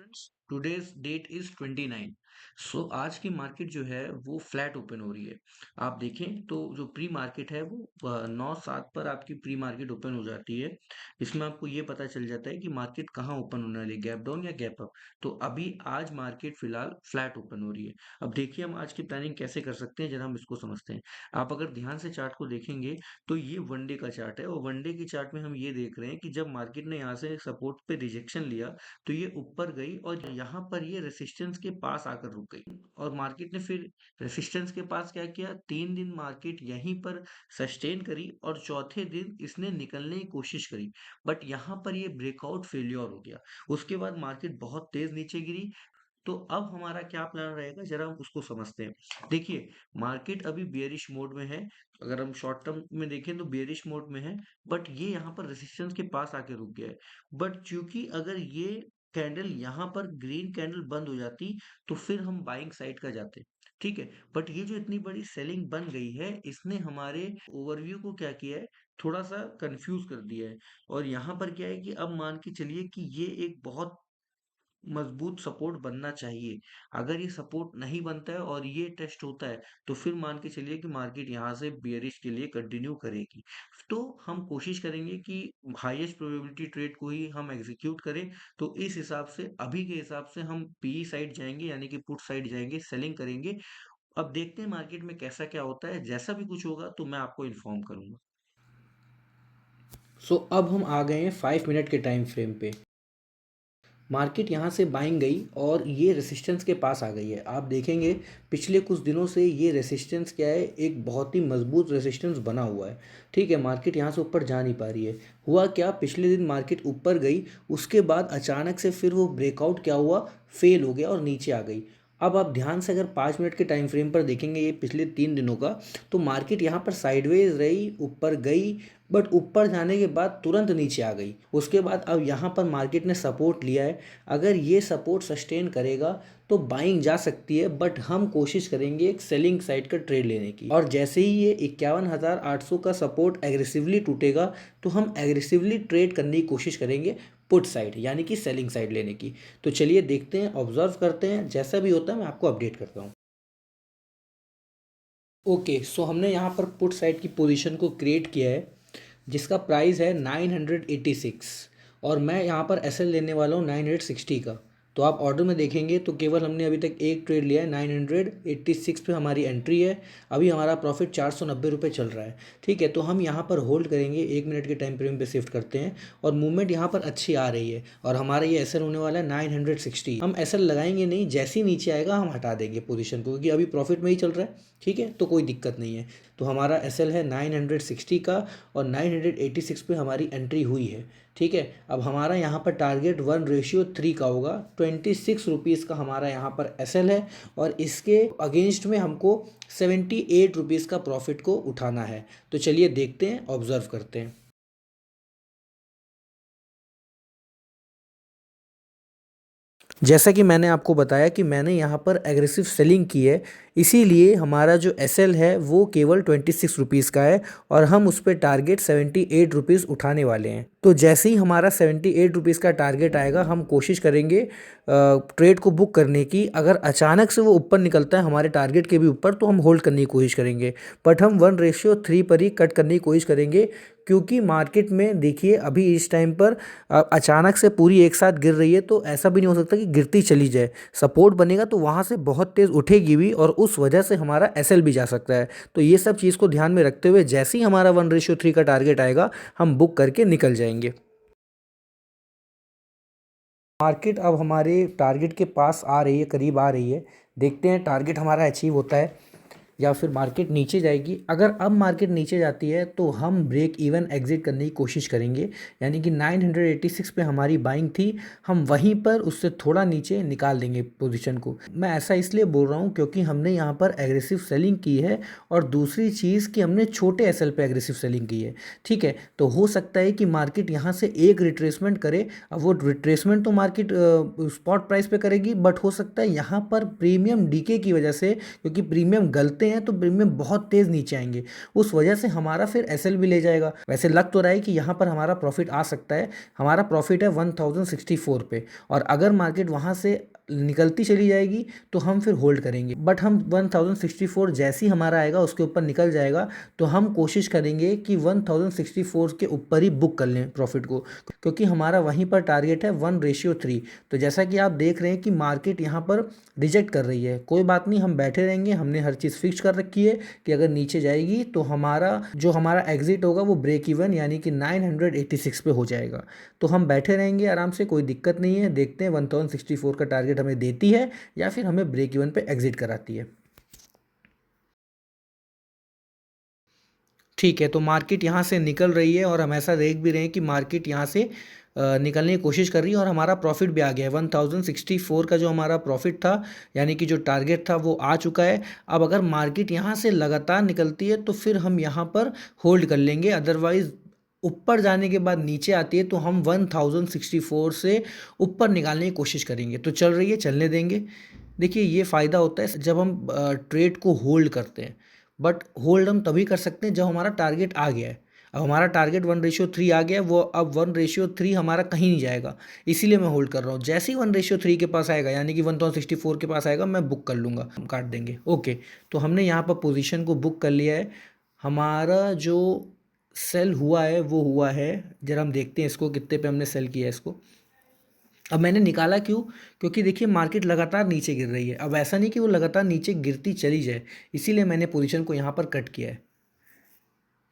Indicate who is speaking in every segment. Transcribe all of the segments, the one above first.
Speaker 1: Friends, today's date is 29। So आज की market जो है वो फ्लैट ओपन हो रही है। आप देखें तो जो प्री मार्केट है वो 9-7 पर आपकी प्री मार्केट ओपन हो जाती है। इसमें आपको ये पता चल जाता है कि मार्केट कहाँ ओपन होने वाली है, गैप डाउन या गैप अप। तो अभी आज मार्केट फिलहाल फ्लैट ओपन हो रही है। अब देखिए हम आज की प्लानिंग कैसे कर सकते हैं, जरा हम इसको समझते हैं। आप अगर ध्यान से चार्ट को देखेंगे तो ये वनडे का चार्ट है और वनडे की चार्ट में हम ये देख रहे हैं कि जब मार्केट ने यहाँ से सपोर्ट पे रिजेक्शन लिया तो ये ऊपर गई और यहाँ पर ये रेसिस्टेंस के पास आकर रुक गई और मार्केट ने फिर रेसिस्टेंस के पास क्या किया, 3 दिन मार्केट यहीं पर सस्टेन करी और चौथे दिन इसने निकलने की कोशिश करी। बट यहाँ पर ये ब्रेकआउट फेलियर हो गया। उसके बाद मार्केट बहुत तेज नीचे गिरी। तो अब हमारा क्या प्लान रहेगा, जरा हम उसको समझते हैं। देखिए, मार्केट अभी बेयरिश मोड में है। अगर हम शॉर्ट टर्म में देखें तो बेयरिश मोड में है। बट ये यहाँ पर रेसिस्टेंस के पास आके रुक गया है। बट चूंकि अगर ये कैंडल यहाँ पर ग्रीन कैंडल बंद हो जाती तो फिर हम बाइंग साइड का जाते। ठीक है। बट ये जो इतनी बड़ी सेलिंग बन गई है इसने हमारे ओवरव्यू को क्या किया है, थोड़ा सा कंफ्यूज कर दिया है। और यहाँ पर क्या है कि अब मान के चलिए कि ये एक बहुत मजबूत सपोर्ट बनना चाहिए। अगर ये सपोर्ट नहीं बनता है और ये टेस्ट होता है तो फिर मान के चलिए कि मार्केट यहाँ से बेयरिश के लिए कंटिन्यू करेगी। तो हम कोशिश करेंगे कि हाईएस्ट प्रोबेबिलिटी ट्रेड को ही हम एग्जीक्यूट करें। तो इस हिसाब से अभी के हिसाब से हम पी साइड जाएंगे, यानी कि पुट साइड जाएंगे, सेलिंग करेंगे। अब देखते हैं मार्केट में कैसा क्या होता है। जैसा भी कुछ होगा तो मैं आपको इन्फॉर्म करूंगा।
Speaker 2: अब हम आ गए हैं 5 मिनट के टाइम फ्रेम पे। मार्केट यहाँ से बाइंग गई और ये रेसिस्टेंस के पास आ गई है। आप देखेंगे पिछले कुछ दिनों से ये रेसिस्टेंस क्या है, एक बहुत ही मजबूत रेसिस्टेंस बना हुआ है। ठीक है, मार्केट यहाँ से ऊपर जा नहीं पा रही है। हुआ क्या, पिछले दिन मार्केट ऊपर गई, उसके बाद अचानक से फिर वो ब्रेकआउट क्या हुआ, फेल हो गया और नीचे आ गई। अब आप ध्यान से अगर 5 मिनट के टाइम फ्रेम पर देखेंगे ये पिछले 3 दिनों का, तो मार्केट यहाँ पर साइडवेज रही, ऊपर गई, बट ऊपर जाने के बाद तुरंत नीचे आ गई। उसके बाद अब यहाँ पर मार्केट ने सपोर्ट लिया है। अगर ये सपोर्ट सस्टेन करेगा तो बाइंग जा सकती है, बट हम कोशिश करेंगे एक सेलिंग साइड का ट्रेड लेने की। और जैसे ही ये 51,800 का सपोर्ट एग्रेसिवली टूटेगा तो हम एग्रेसिवली ट्रेड करने की कोशिश करेंगे पुट साइड, यानी कि सेलिंग साइड लेने की। तो चलिए देखते हैं, ऑब्जर्व करते हैं, जैसा भी होता है मैं आपको अपडेट करता हूँ। ओके, सो हमने यहाँ पर पुट साइड की पोजीशन को क्रिएट किया है जिसका प्राइस है 986, और मैं यहाँ पर एस एल लेने वाला हूँ 960 का। तो आप ऑर्डर में देखेंगे तो केवल हमने अभी तक एक ट्रेड लिया है, 986 पे हमारी एंट्री है। अभी हमारा प्रॉफिट 490 रुपये चल रहा है। ठीक है, तो हम यहाँ पर होल्ड करेंगे, 1 मिनट के टाइम फ्रेम पे शिफ्ट करते हैं और मूवमेंट यहाँ पर अच्छी आ रही है और हमारा ये एस एल होने वाला है 960। हम एस एल लगाएंगे नहीं, जैसे ही नीचे आएगा हम हटा देंगे पोजीशन को, क्योंकि अभी प्रॉफिट में ही चल रहा है। ठीक है, तो कोई दिक्कत नहीं है। तो हमारा एस एल है 960 का और 986 पे हमारी एंट्री हुई है। ठीक है, अब हमारा यहाँ पर टारगेट 1:3 का होगा। 26 रुपीज़ का हमारा यहाँ पर एस एल है और इसके अगेंस्ट में हमको 78 रुपीज़ का प्रॉफिट को उठाना है। तो चलिए देखते हैं, ऑब्जर्व करते हैं। जैसा कि मैंने आपको बताया कि मैंने यहाँ पर एग्रेसिव सेलिंग की है, इसीलिए हमारा जो एस एल है वो केवल 26 रुपीज़ का है और हम उस पर टारगेट 78 रुपीज़ उठाने वाले हैं। तो जैसे ही हमारा 78 रुपीज़ का टारगेट आएगा हम कोशिश करेंगे ट्रेड को बुक करने की। अगर अचानक से वो ऊपर निकलता है हमारे टारगेट के भी ऊपर तो हम होल्ड करने की कोशिश करेंगे, बट हम 1:3 पर ही कट करने की कोशिश करेंगे। क्योंकि मार्केट में देखिए अभी इस टाइम पर अचानक से पूरी एक साथ गिर रही है, तो ऐसा भी नहीं हो सकता कि गिरती चली जाए। सपोर्ट बनेगा तो वहाँ से बहुत तेज़ उठेगी भी और उस वजह से हमारा एसएल भी जा सकता है। तो ये सब चीज़ को ध्यान में रखते हुए जैसे ही हमारा 1:3 का टारगेट आएगा हम बुक करके निकल जाएंगे। मार्केट अब हमारे टारगेट के पास आ रही है, करीब आ रही है। देखते हैं टारगेट हमारा अचीव होता है या फिर मार्केट नीचे जाएगी। अगर अब मार्केट नीचे जाती है तो हम ब्रेक इवन एग्जिट करने की कोशिश करेंगे, यानी कि 986 पे हमारी बाइंग थी, हम वहीं पर उससे थोड़ा नीचे निकाल देंगे पोजीशन को। मैं ऐसा इसलिए बोल रहा हूँ क्योंकि हमने यहाँ पर एग्रेसिव सेलिंग की है और दूसरी चीज़ कि हमने छोटे एसएल पे एग्रेसिव सेलिंग की है। ठीक है, तो हो सकता है कि मार्केट यहाँ से एक रिट्रेसमेंट करे। अब वो रिट्रेसमेंट तो मार्केट स्पॉट प्राइस पे करेगी, बट हो सकता है यहाँ पर प्रीमियम डीके की वजह से, क्योंकि प्रीमियम गलते रहे हैं तो प्रीमियम बहुत तेज़ नीचे आएंगे, उस वजह से हमारा फिर एसएल भी ले जाएगा। वैसे लग तो रहा है कि यहाँ पर हमारा प्रॉफिट आ सकता है। हमारा प्रॉफिट है 1064 पे, और अगर मार्केट वहाँ से निकलती चली जाएगी तो हम फिर होल्ड करेंगे, बट हम 1064 जैसे ही हमारा आएगा उसके ऊपर निकल जाएगा तो हम कोशिश करेंगे कि 1064 के ऊपर ही बुक कर लें प्रॉफिट को, क्योंकि हमारा वहीं पर टारगेट है 1:3। तो जैसा कि आप देख रहे हैं कि मार्केट यहाँ पर रिजेक्ट कर रही है, कोई बात नहीं, हम बैठे रहेंगे। हमने हर चीज़ फिक्स कर रखी है कि अगर नीचे जाएगी तो हमारा एग्जिट होगा वो ब्रेक इवन यानी कि 986 पे हो जाएगा। तो हम बैठे रहेंगे आराम से, कोई दिक्कत नहीं है। देखते हैं 1064 का टारगेट हमें देती है या फिर हमें ब्रेक इवन पे एग्जिट कराती है। ठीक है, तो मार्केट यहाँ से निकल रही है और हम ऐसा देख भी रहे हैं कि मार्केट यहाँ से निकलने की कोशिश कर रही है और हमारा प्रॉफिट भी आ गया है। 1064 का जो हमारा प्रॉफिट था यानी कि जो टारगेट था वो आ चुका है। अब अगर मार्केट यहाँ से लगातार निकलती है तो फिर हम यहाँ पर होल्ड कर लेंगे, अदरवाइज़ ऊपर जाने के बाद नीचे आती है तो हम 1064 से ऊपर निकालने की कोशिश करेंगे। तो चल रही है, चलने देंगे। देखिए, ये फ़ायदा होता है जब हम ट्रेड को होल्ड करते हैं, बट होल्ड हम तभी कर सकते हैं जब हमारा टारगेट आ गया है। अब हमारा टारगेट 1:3 आ गया है, वो अब 1:3 हमारा कहीं नहीं जाएगा, इसीलिए मैं होल्ड कर रहा हूँ। जैसे ही 1:3 के पास आएगा यानी कि 1064 के पास आएगा, मैं बुक कर लूँगा, हम काट देंगे। ओके, तो हमने यहाँ पर पोजीशन को बुक कर लिया है। हमारा जो सेल हुआ है वो हुआ है, जरा हम देखते हैं इसको कितने पे हमने सेल किया है इसको। अब मैंने निकाला क्यों? क्योंकि देखिए मार्केट लगातार नीचे गिर रही है। अब ऐसा नहीं कि वो लगातार नीचे गिरती चली जाए, इसीलिए मैंने पोजीशन को यहाँ पर कट किया है।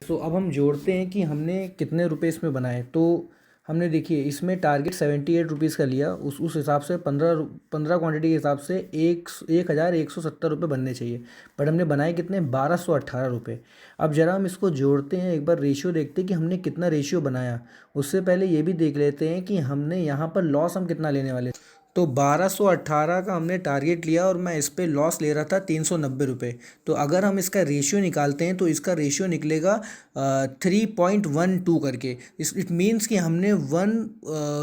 Speaker 2: सो अब हम जोड़ते हैं कि हमने कितने रुपए इसमें बनाए। तो हमने देखिए इसमें टारगेट 78 रुपीज़ का लिया, उस हिसाब से 15 क्वांटिटी के हिसाब से 1170 रुपये बनने चाहिए, बट हमने बनाए कितने? 1218 रुपये। अब ज़रा हम इसको जोड़ते हैं, एक बार रेशियो देखते हैं कि हमने कितना रेशियो बनाया। उससे पहले ये भी देख लेते हैं कि हमने यहाँ पर लॉस हम कितना लेने वाले। तो 1218 का हमने टारगेट लिया और मैं इस पे लॉस ले रहा था 390 रुपये। तो अगर हम इसका रेशियो निकालते हैं तो इसका रेशियो निकलेगा 3.12 करके। इट मीन्स कि हमने 1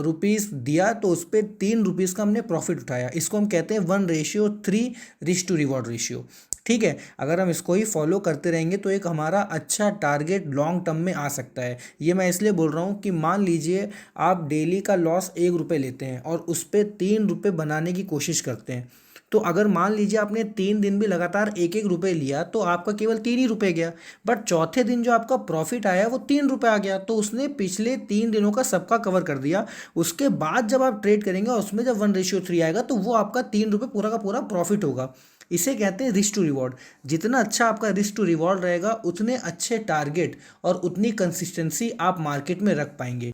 Speaker 2: रुपीज़ दिया तो उस पर 3 रुपीज़ का हमने प्रॉफिट उठाया। इसको हम कहते हैं 1:3 रिस्क टू रिवॉर्ड रेशियो। ठीक है, अगर हम इसको ही फॉलो करते रहेंगे तो एक हमारा अच्छा टारगेट लॉन्ग टर्म में आ सकता है। ये मैं इसलिए बोल रहा हूँ कि मान लीजिए आप डेली का लॉस 1 रुपये लेते हैं और उस पर 3 रुपये बनाने की कोशिश करते हैं। तो अगर मान लीजिए आपने 3 दिन भी लगातार 1-1 रुपये लिया तो आपका केवल 3 ही रुपये गया, बट चौथे दिन जो आपका प्रॉफिट आया वो 3 रुपये आ गया, तो उसने पिछले 3 दिनों का सबका कवर कर दिया। उसके बाद जब आप ट्रेड करेंगे और उसमें जब 1:3 आएगा तो वो आपका 3 रुपये पूरा का पूरा प्रॉफिट होगा। इसे कहते हैं रिस्क टू रिवॉर्ड। जितना अच्छा आपका रिस्क टू रिवॉर्ड रहेगा उतने अच्छे टारगेट और उतनी कंसिस्टेंसी आप मार्केट में रख पाएंगे।